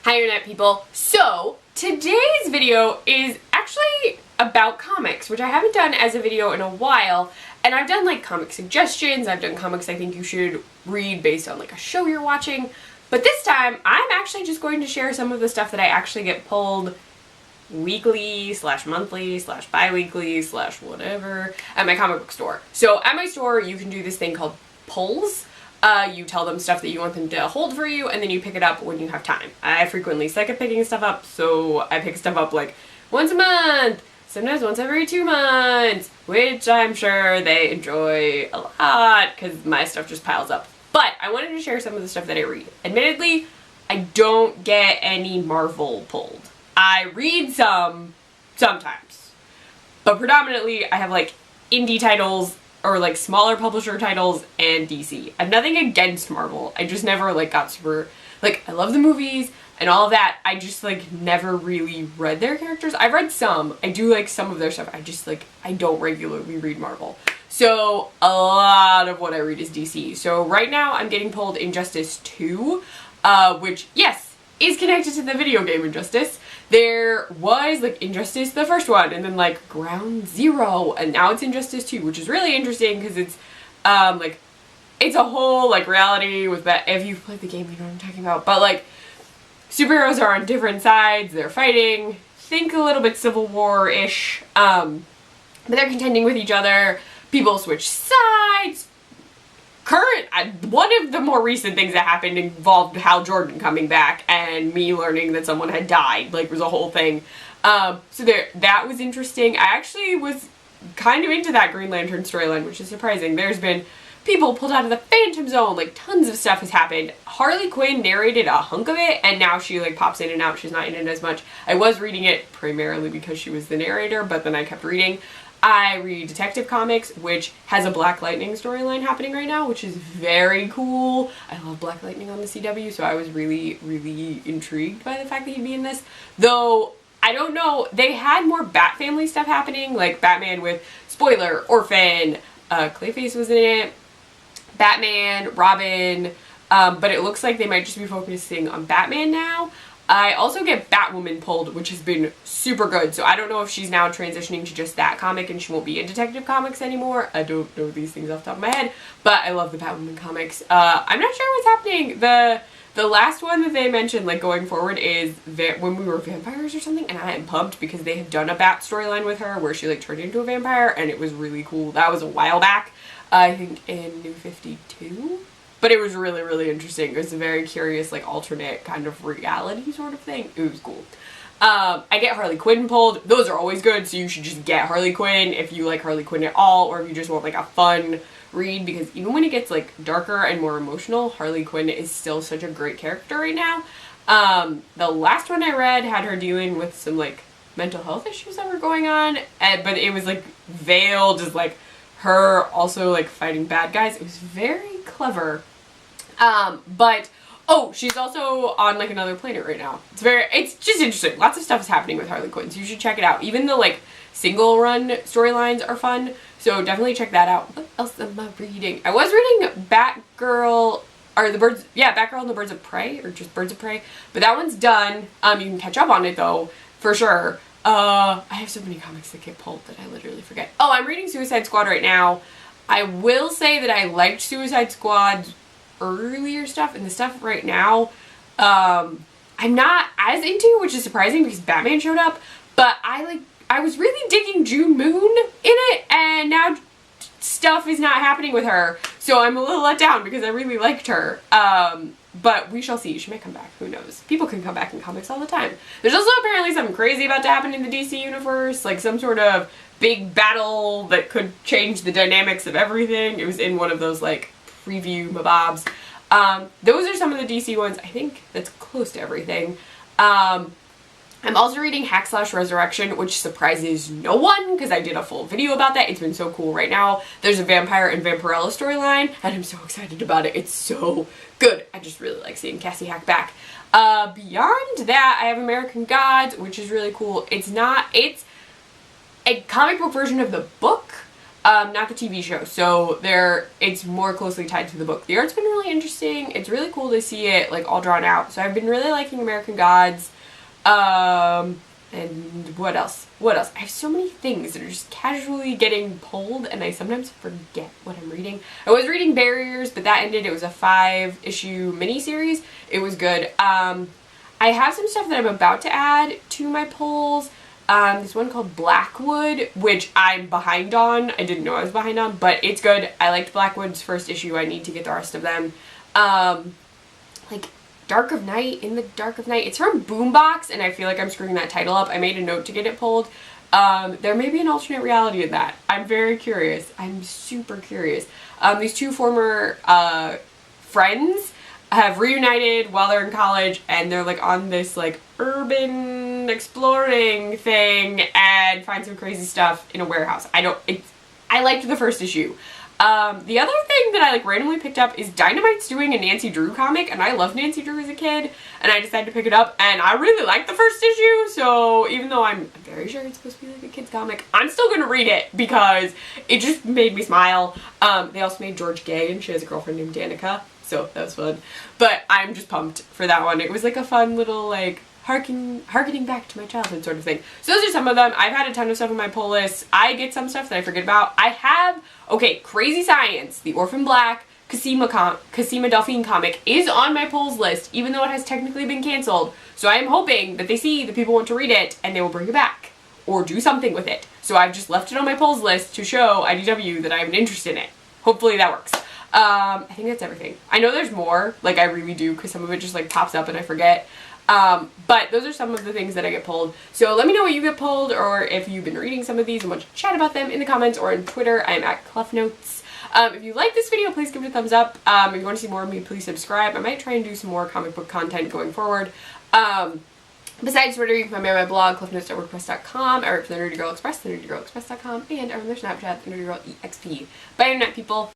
Hi internet people. So today's video is actually about comics, which I haven't done as a video in a while, and I've done like comic suggestions, I've done comics I think you should read based on like a show you're watching, but this time I'm actually just going to share some of the stuff that I actually get pulled weekly / monthly / bi-weekly / whatever at my comic book store. So at my store you can do this thing called pulls. You tell them stuff that you want them to hold for you, and then you pick it up when you have time. I frequently suck at picking stuff up, so I pick stuff up like once a month, sometimes once every 2 months, which I'm sure they enjoy a lot because my stuff just piles up. But I wanted to share some of the stuff that I read. Admittedly, I don't get any Marvel pulled. I read some sometimes, but predominantly I have like indie titles or like smaller publisher titles and DC. I have nothing against Marvel. I just never like got super, like I love the movies and all of that. I just like never really read their characters. I've read some. I do like some of their stuff. I just like, I don't regularly read Marvel. So a lot of what I read is DC. So right now I'm getting pulled Injustice 2, which yes, is connected to the video game Injustice. There was like Injustice the first one, and then like Ground Zero, and now it's Injustice 2, which is really interesting because it's like it's a whole like reality with that. If you've played the game, you know what I'm talking about. But like superheroes are on different sides, they're fighting. Think a little bit Civil War-ish, but they're contending with each other. People switch sides. One of the more recent things that happened involved Hal Jordan coming back and me learning that someone had died. Like, it was a whole thing. So that was interesting. I actually was kind of into that Green Lantern storyline, which is surprising. There's been people pulled out of the Phantom Zone. Like, tons of stuff has happened. Harley Quinn narrated a hunk of it, and now she, like, pops in and out. She's not in it as much. I was reading it primarily because she was the narrator, but then I kept reading. I read Detective Comics, which has a Black Lightning storyline happening right now, which is very cool. I love Black Lightning on the CW, so I was really, really intrigued by the fact that he'd be in this. Though, I don't know, they had more Bat Family stuff happening, like Batman with, spoiler, Orphan, Clayface was in it, Batman, Robin, but it looks like they might just be focusing on Batman now. I also get Batwoman pulled, which has been super good, so I don't know if she's now transitioning to just that comic and she won't be in Detective Comics anymore. I don't know these things off the top of my head, but I love the Batwoman comics. I'm not sure what's happening. The last one that they mentioned, like, going forward is when we were vampires or something, and I am pumped because they had done a Bat storyline with her where she, like, turned into a vampire, and it was really cool. That was a while back, I think in New 52? But it was really, really interesting. It was a very curious, like, alternate kind of reality sort of thing. It was cool. I get Harley Quinn pulled. Those are always good, so you should just get Harley Quinn if you like Harley Quinn at all, or if you just want, like, a fun read, because even when it gets, like, darker and more emotional, Harley Quinn is still such a great character right now. The last one I read had her dealing with some, like, mental health issues that were going on, but it was, like, veiled as, like, her also, like, fighting bad guys. It was very clever. But, oh, she's also on, like, another planet right now. It's just interesting. Lots of stuff is happening with Harley Quinn, so you should check it out. Even the, like, single-run storylines are fun, so definitely check that out. What else am I reading? I was reading Batgirl, or Batgirl and the Birds of Prey, or just Birds of Prey, but that one's done. You can catch up on it, though, for sure. I have so many comics that get pulled that I literally forget. Oh, I'm reading Suicide Squad right now. I will say that I liked Suicide Squad's earlier stuff, and the stuff right now I'm not as into, which is surprising because Batman showed up, but I was really digging June Moon in it, and now stuff is not happening with her, so I'm a little let down because I really liked her. But we shall see. She might come back. Who knows? People can come back in comics all the time. There's also apparently something crazy about to happen in the DC universe, like some sort of big battle that could change the dynamics of everything. It was in one of those, like, preview mabobs. Those are some of the DC ones. I think that's close to everything. I'm also reading Hack/Resurrection, which surprises no one because I did a full video about that. It's been so cool. Right now there's a vampire and vampirella storyline, and I'm so excited about it. It's so good. I just really like seeing Cassie Hack back. Beyond that, I have American Gods, which is really cool. It's a comic book version of the book, not the TV show. So it's more closely tied to the book. The art's been really interesting. It's really cool to see it like all drawn out. So I've been really liking American Gods. And what else? I have so many things that are just casually getting pulled, and I sometimes forget what I'm reading. I was reading Barriers, but that ended. It was a 5-issue miniseries. It was good. I have some stuff that I'm about to add to my polls. There's one called Blackwood, which I'm behind on. I didn't know I was behind on, but it's good. I liked Blackwood's first issue. I need to get the rest of them. Like Dark of Night, In the Dark of Night. It's from Boombox, and I feel like I'm screwing that title up. I made a note to get it pulled. There may be an alternate reality in that. I'm very curious. I'm super curious. These two former friends have reunited while they're in college, and they're like on this like urban exploring thing and find some crazy stuff in a warehouse. I liked the first issue. The other thing that I like randomly picked up is Dynamite's doing a Nancy Drew comic, and I loved Nancy Drew as a kid, and I decided to pick it up, and I really liked the first issue, so even though I'm very sure it's supposed to be like a kid's comic, I'm still gonna read it because it just made me smile. They also made George gay, and she has a girlfriend named Danica, so that was fun. But I'm just pumped for that one. It was like a fun little like harkening back to my childhood sort of thing. So those are some of them. I've had a ton of stuff on my pull list. I get some stuff that I forget about. I have, okay, Crazy Science, the Orphan Black Cassima Delphine comic is on my polls list, even though it has technically been canceled. So I am hoping that they see that people want to read it and they will bring it back or do something with it. So I've just left it on my polls list to show IDW that I have an interest in it. Hopefully that works. I think that's everything. I know there's more, like I really do, because some of it just like pops up and I forget. But those are some of the things that I get pulled. So let me know what you get pulled, or if you've been reading some of these and want to chat about them in the comments or on Twitter. I'm at CluffNotes. If you like this video, please give it a thumbs up. If you want to see more of me, please subscribe. I might try and do some more comic book content going forward. Besides Twitter, you can find me on my blog, cliffnotes.wordpress.com. I write for the Nerdy Girl Express, thenerdygirlexpress.com, and I'm on their Snapchat, thenerdygirlexp. Bye, internet people.